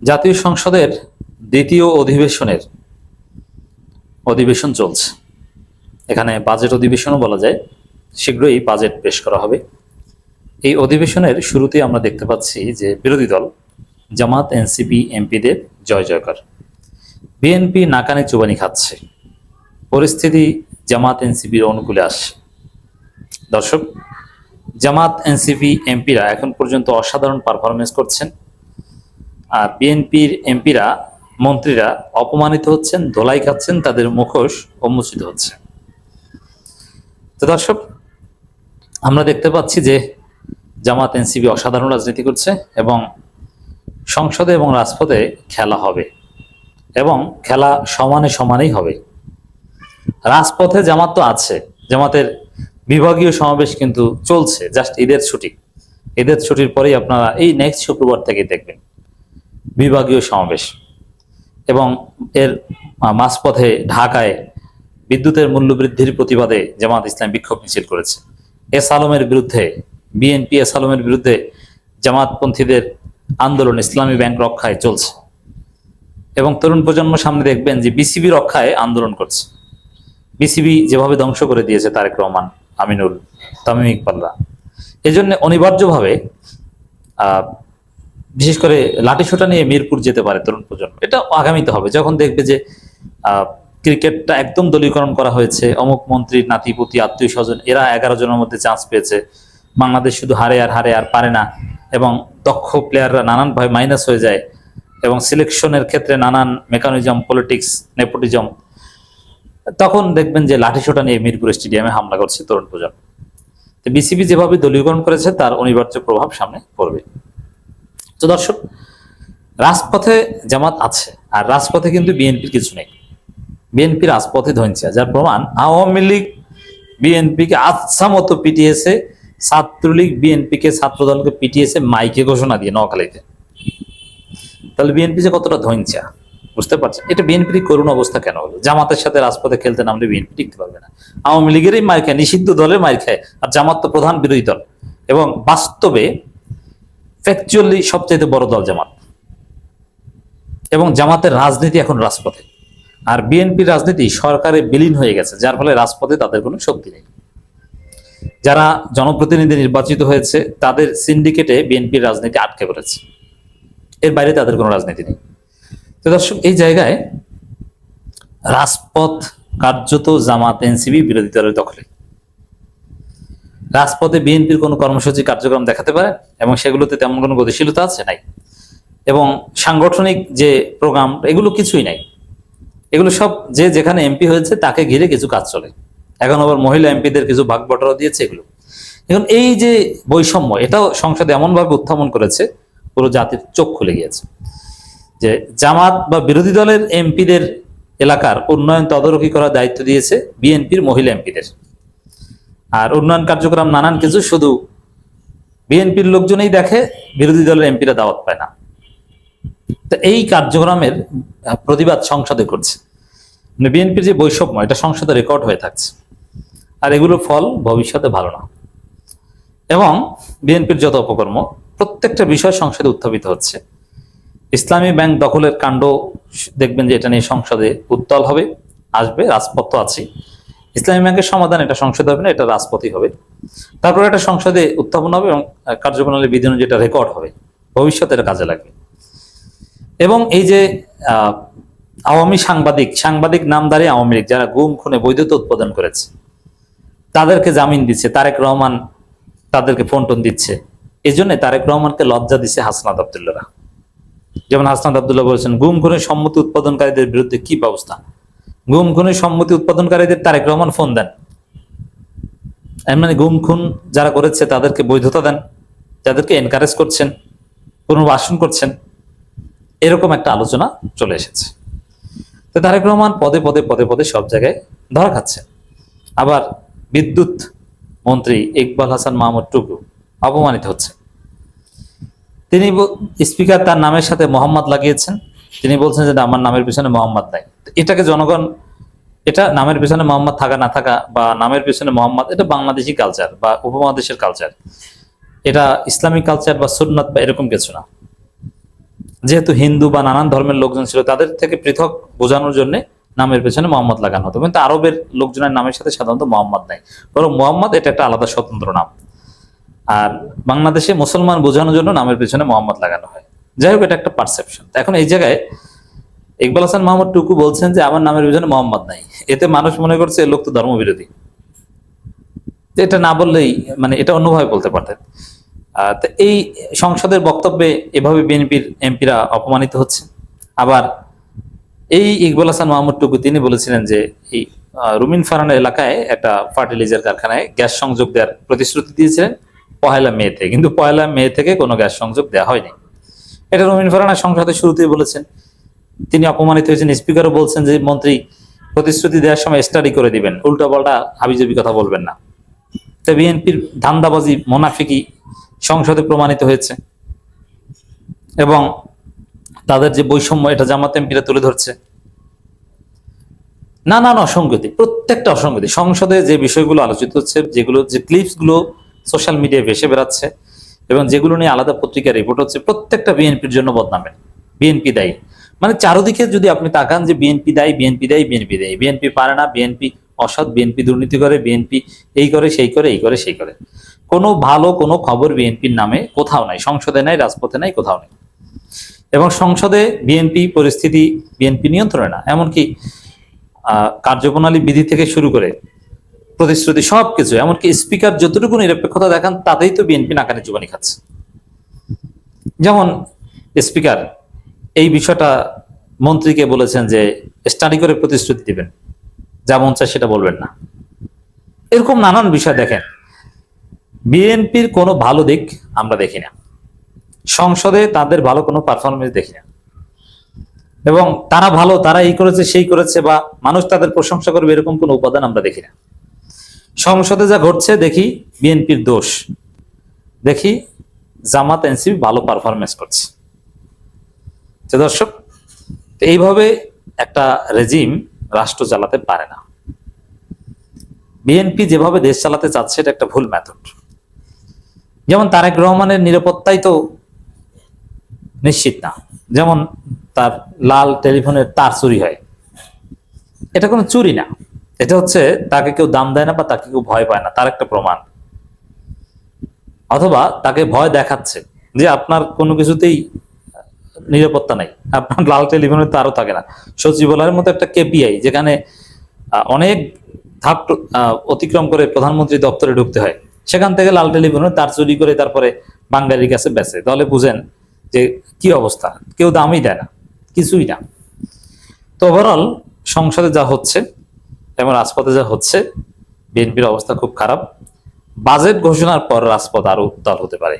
জাতীয় সংসদের দ্বিতীয় অধিবেশন চলছে। এখানে বাজেট অধিবেশনও বলা যায়, শীঘ্রই বাজেট পেশ করা হবে। এই অধিবেশনের শুরুতে আমরা দেখতে পাচ্ছি যে বিরোধী দল জামাত এনসিপি এমপিদের জয় জয়কার, বিএনপি নাকানি চুবানি খাচ্ছে, পরিস্থিতি জামাত এনসিপির অনুকূলে আসছে। দর্শক, জামাত এনসিপি এমপিরা এখন পর্যন্ত অসাধারণ পারফরমেন্স করছেন, আর বিএনপির এমপিরা মন্ত্রীরা অপমানিত হচ্ছেন, ধোলাই খাচ্ছেন, তাদের মুখোশ উন্মোচিত হচ্ছে। তো দর্শক, আমরা দেখতে পাচ্ছি যে জামাত এনসিপি অসাধারণ রাজনীতি করছে এবং সংসদে এবং রাজপথে খেলা হবে এবং খেলা সমানে সমানেই হবে। রাজপথে জামাত তো আছে, জামাতের বিভাগীয় সমাবেশ কিন্তু চলছে, জাস্ট ঈদের ছুটির পরেই আপনারা এই নেক্সট শুক্রবার থেকে দেখবেন বিভাগীয় সমাবেশ। এবং এর মাঝপথে ঢাকায় বিদ্যুতের মূল্য বৃদ্ধির প্রতিবাদে জামাত ইসলাম বিক্ষোভ মিছিল করেছে। বিএনপি এস আলমের বিরুদ্ধে জামাতপন্থীদের আন্দোলন ইসলামী ব্যাংক রক্ষায় চলছে এবং তরুণ প্রজন্ম সামনে দেখবেন যে বিসিবি রক্ষায় আন্দোলন করছে। বিসিবি যেভাবে ধ্বংস করে দিয়েছে তারেক রহমান, আমিনুল, তামিম ইকবালরা, এই জন্য অনিবার্যভাবে বিশেষ করে লাঠিসোঁটা নিয়ে মিরপুর যেতে পারে তরুণ প্রজন্ম। এটা আগামীতে হবে, যখন দেখবে যে ক্রিকেটটা একদম দলীয়করণ করা হয়েছে, অমুক মন্ত্রীর নাতিপুতি আত্মীয় স্বজন এরা 11 জনের মধ্যে চান্স পেয়েছে, বাংলাদেশ শুধু হারে আর পারে না এবং দক্ষ প্লেয়াররা নানানভাবে মাইনাস হয়ে যায় এবং সিলেকশনের ক্ষেত্রে নানান মেকানিজম, পলিটিক্স, নেপোটিজম, তখন দেখবেন যে লাঠিসোঁটা নিয়ে মিরপুর স্টেডিয়ামে হামলা করছে তরুণ প্রজন্ম। তো বিসিবি যেভাবে দলীয়করণ করেছে তার অনিবার্য প্রভাব সামনে পড়বে। তো দর্শক, রাজপথে জামাত আছে আর রাজপথে কিন্তু বিএনপির কিছু নেই। বিএনপি রাজপথে ধনছে, যার প্রমাণ আওয়ামী লীগ বিএনপিকে আচ্ছা মতো পিটিয়েছে, ছাত্রলীগ বিএনপিকে, ছাত্রদলকে পিটিয়েছে মাইকে ঘোষণা দিয়ে নোয়াখালীতে। তাহলে বিএনপি যে কতটা ধনছা বুঝতে পারছেন। এটা বিএনপির করুণ অবস্থা কেন হলো? জামাতের সাথে রাজপথে খেলতে নামলে বিএনপি টিকতে পারবে না। আওয়ামী লীগেরই মার খায়, নিষিদ্ধ দলের মার খায়, আর জামাত তো প্রধান বিরোধী দল এবং বাস্তবে ফ্যাকচুয়ালি সবচাইতে বড় দল জামাত। এবং জামাতের রাজনীতি এখন রাজপথে, আর বিএনপির রাজনীতি সরকারে বিলীন হয়ে গেছে, যার ফলে রাজপথে তাদের কোনো শক্তি নেই। যারা জনপ্রতিনিধি নির্বাচিত হয়েছে তাদের সিন্ডিকেটে বিএনপির রাজনীতি আটকে পড়েছে, এর বাইরে তাদের কোনো রাজনীতি নেই। তো দর্শক, এই জায়গায় রাজপথ কার্যত জামাত এনসিপি বিরোধী দলের দখলে। রাজপথে বিএনপির কোনো কর্মসূচি কার্যক্রম দেখাতে পারে এবং সেগুলোতে তেমন কোনো গতিশীলতা আছে নাই, এবং সাংগঠনিক যে প্রোগ্রাম এগুলো কিছুই নাই। এগুলো সব যে যেখানে এমপি হয়েছে তাকে ঘিরে কিছু কাজ চলে। এখন আবার মহিলা এমপিদের কিছু ভাগ বটরা দিয়েছে এগুলো। এখন এই যে বৈষম্য, এটাও সংসদে এমনভাবে উত্থাপন করেছে পুরো জাতির চোখ খুলে গিয়েছে যে জামাত বা বিরোধী দলের এমপিদের এলাকার উন্নয়ন তদারকি করার দায়িত্ব দিয়েছে বিএনপির মহিলা এমপিদের, আর উন্নয়ন কার্যক্রম নানান কিছু শুধু বিএনপির লোকজনই দেখে, বিরোধী দলের এমপিরা দাওয়াত পায় না। তো এই কার্যক্রমের প্রতিবাদ সংসদে করছে। বিএনপির যে বৈষম্য, এটা সংসদে রেকর্ড হয়ে থাকছে, আর এগুলোর ফল ভবিষ্যতে ভালো না। এবং বিএনপির যত অপকর্ম, প্রত্যেকটা বিষয় সংসদে উত্থাপিত হচ্ছে। ইসলামী ব্যাংক দখলের কাণ্ড দেখবেন যে এটা নিয়ে সংসদে উত্তাল হবে, আসবে, রাজপথ তো আছে। ইসলামী ব্যাংকের সমাধান এটা সংসদে হবে না, এটা রাজপথই হবে। তারপরে এটা সংসদে উত্থাপন হবে এবং কার্যপ্রণালী বিধান যেটা রেকর্ড হবে, ভবিষ্যতে এটা কাজে লাগবে। এবং এই যে আওয়ামী সাংবাদিক নামধারী আওয়ামী লীগ যারা গুম খুনে বৈধতা উৎপাদন করেছে তাদেরকে জামিন দিচ্ছে, তারেক রহমান তাদেরকে ফোন টোন দিচ্ছে। এই জন্য তারেক রহমানকে লজ্জা দিচ্ছে হাসনাত আব্দুল্লাহরা। যেমন হাসনাত আব্দুল্লাহ বলেছেন, গুম খুনের সম্মতি উৎপাদনকারীদের বিরুদ্ধে কি ব্যবস্থা? গুম খুনের সম্মতি উৎপাদনকারীদের তারেক রহমান ফোন দেন, মানে গুম খুন যারা করেছে তাদেরকে বৈধতা দেন, যাদেরকে এনকারেজ করছেন, পুনর্বাসন করছেন, এরকম একটা আলোচনা চলে এসেছে। তো তারেক রহমান পদে পদে সব জায়গায় ধরা খাচ্ছে। আবার বিদ্যুৎ মন্ত্রী ইকবাল হাসান মাহমুদ টুকু অপমানিত হচ্ছে। তিনি স্পিকার তার নামের সাথে মোহাম্মদ লাগিয়েছেন, তিনি বলছেন যে আমার নামের পিছনে মোহাম্মদ নাই। এটাকে জনগণ, এটা নামের পিছনে মোহাম্মদ থাকা না থাকা বা নামের পিছনে মোহাম্মদ, এটা বাংলাদেশি কালচার বা উপমহাদেশের কালচার, এটা ইসলামিক কালচার বা সুন্নাত বা এরকম কিছু না। যেহেতু হিন্দু বা নানান ধর্মের লোকজন ছিল, তাদের থেকে পৃথক বোঝানোর জন্য নামের পেছনে মোহাম্মদ লাগানো হতো। কিন্তু আরবের লোকজনের নামের সাথে সাধারণত মোহাম্মদ নাই, বরং মোহাম্মদ এটা একটা আলাদা স্বতন্ত্র নাম। আর বাংলাদেশে মুসলমান বোঝানোর জন্য নামের পেছনে মোহাম্মদ লাগানো হয়। যাই হোক, এটা একটা পারসেপশন। এখন এই জায়গায় ইকবাল হাসান মাহমুদ টুকু বলছেন যে আমার নামের পেছনে মোহাম্মদ নাই, এতে মানুষ মনে করছে লোক তো ধর্মবিরোধী। এটা না বললেই, মানে এটা অন্যভাবে বলতে পারতেন। তো এই সংসদের বক্তব্যে এভাবে বিএনপির এমপিরা অপমানিত হচ্ছে। আবার এই ইকবাল হাসান মাহমুদ টুকু তিনি বলেছিলেন যে এই রুমিন ফারহানা এলাকায় একটা ফার্টিলাইজার কারখানায় গ্যাস সংযোগ দেওয়ার প্রতিশ্রুতি দিয়েছিলেন 1 মে-তে, কিন্তু 1 মে থেকে কোনো গ্যাস সংযোগ দেওয়া হয়নি। এটা রুমিন ফারহানা সংসদের শুরুতেই বলেছেন। তিনি অপমানিত হয়েছেন। স্পিকারও বলছেন যে মন্ত্রী প্রতিশ্রুতি দেওয়ার সময় স্টাডি করে দিবেন, উল্টাপাল্টা হাবিজাবি কথা বলবেন না। তো বিএনপির ধান্দাবাজি, মোনাফিকি সংসদে প্রমাণিত হয়েছে এবং তাদের যে বৈষম্য, এটা জামাত এমপিরা তুলে ধরছে। নানান অসঙ্গতি, প্রত্যেকটা অসঙ্গতি সংসদে যে বিষয়গুলো আলোচিত হচ্ছে, যেগুলো যে ক্লিপস গুলো সোশ্যাল মিডিয়ায় ভেসে বেড়াচ্ছে এবং যেগুলো নিয়ে আলাদা পত্রিকার রিপোর্ট হচ্ছে, প্রত্যেকটা বিএনপির জন্য বদনামের। বিএনপি দায়ী, মানে চারদিকে যদি আপনি তাকান যে বিএনপি দায়ী, বিএনপি দায়ী, বিএনপি দায়ী, বিএনপি পারে না, বিএনপি অসৎ, বিএনপি দুর্নীতি করে, বিএনপি এই করে সেই করে, এই করে সেই করে। কোনো ভালো কোনো খবর বিএনপির নামে কোথাও নাই, সংসদে নাই, রাজপথে নাই, কোথাও নেই। এবং সংসদে বিএনপি পরিস্থিতি বিএনপি নিয়ন্ত্রণে না, এমনকি কার্যপ্রণালী বিধি থেকে শুরু করে প্রতিশ্রুতি সবকিছু, এমনকি স্পিকার যতটুকু নিরপেক্ষতা দেখান তাতেই তো বিএনপি নাকানি চুবানি খাচ্ছে। যেমন স্পিকার এই বিষয়টা মন্ত্রীকে বলেছেন যে স্টাডি করে প্রতিশ্রুতি দিবেন, যা মন চায় সেটা বলবেন না। এরকম নানান বিষয় দেখেন, বিএনপির কোনো ভালো দিক আমরা দেখি না, সংসদে তাদের ভালো কোনো পারফরমেন্স দেখি না, এবং তারা ভালো, তারা এই করেছে সেই করেছে বা মানুষ তাদের প্রশংসা করবে এরকম কোনো উপাদান আমরা দেখি না। সংসদে যা ঘটছে দেখি বিএনপির দোষ, দেখি জামাত এনসিপি ভালো পারফরমেন্স করছে। তো দর্শক, এইভাবে একটা রেজিম রাষ্ট্র চালাতে পারে না। বিএনপি যেভাবে দেশ চালাতে চাচ্ছে এটা একটা ভুল মেথড। যেমন তারেক রহমানের নিরাপত্তাই তো নিশ্চিত না, যেমন তার লাল টেলিফোনের তার চুরি হয়, এটা কোনো চুরি না, এটা হচ্ছে তাকে কেউ দাম দেয় না বা তাকে কেউ ভয় পায় না, তার একটা প্রমাণ। অথবা তাকে ভয় দেখাচ্ছে যে আপনার কোনো কিছুতেই নিরাপত্তা নাই, আপনার লাল টেলিফোনের তারও থাকে না। সচিবালয়ের মতো একটা কেপিআই, যেখানে অনেক ধাপ অতিক্রম করে প্রধানমন্ত্রী দপ্তরে ঢুকতে হয়, সেখান থেকে লাল টেলিফোনের তার চুরি করে তারপরে বাঙালির কাছে বেচে, তাহলে বুঝেন যে কি অবস্থা। কেউ দামই দেয় না, কিছুই না। তো ওভারঅল সংসদে যা হচ্ছে এবং রাজপথে যা হচ্ছে, বিএনপির অবস্থা খুব খারাপ। বাজেট ঘোষণার পর রাজপথ আরো উত্তাল হতে পারে।